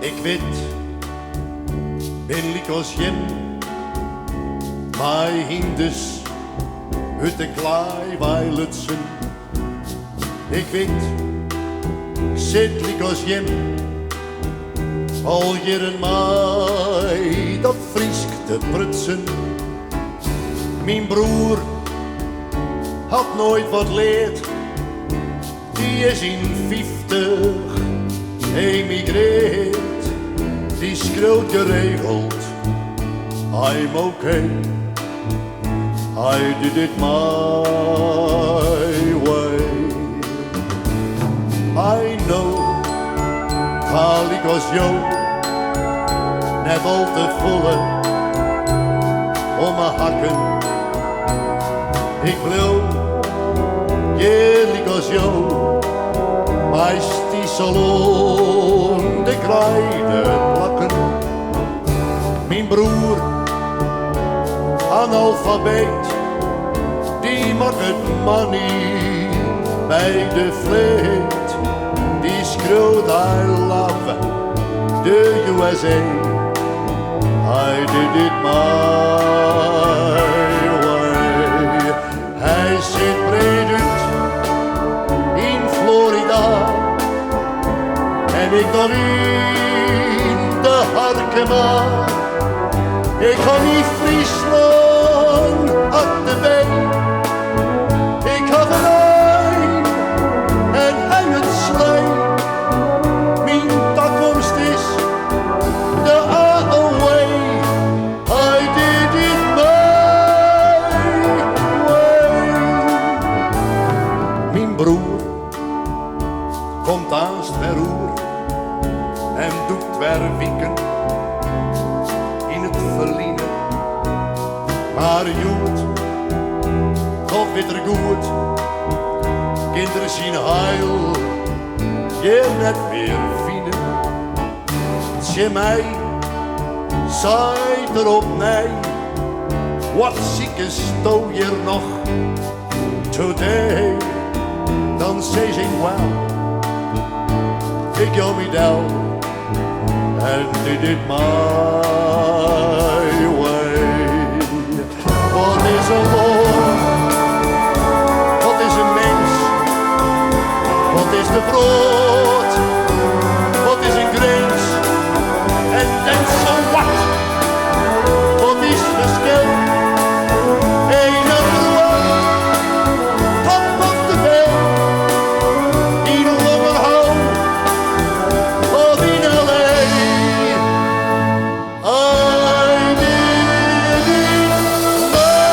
Ik weet, ben lik als jem, maar hindus uit de klaai weilutsen. Ik weet, ik zit lik als jem, al jaren mij dat Friesk te prutsen. Mijn broer had nooit wat leerd, die is in 50 emigreerd. Die schreeuwt geregeld, I'm okay, I did it my way. I know, val ik als jou, net al te volle om mijn hakken. Ik wil eerlijk als jou, meist die salon de kruiden plakken. Mijn broer, analfabeet, die maakt het money bij de vleet. Die schreeuwt I love the USA, I did it my way. Hij zit breed uit in Florida en ik nog in de Harkema. Ik ga niet Friesland uit de wei. Ik ga eruit en hij het slij. Mijn toekomst is de AOA. I did it my way. Mijn broer komt aan het roer en doet werwieken in het verliezen. Maar joet, toch weer goed. Kinderen zien heil, je net meer vinden. Tje mij, zij erop nee. Wat zieke sto hier nog today? Dan zei ze well, ik jou me down and did it my way. Wat is een woord? Wat is een mens? Wat is de brood? Wat is een grens? En then so what? Wat is verschil? Een roer, top of the bill. In Longerhout of in L.A. I did it my way.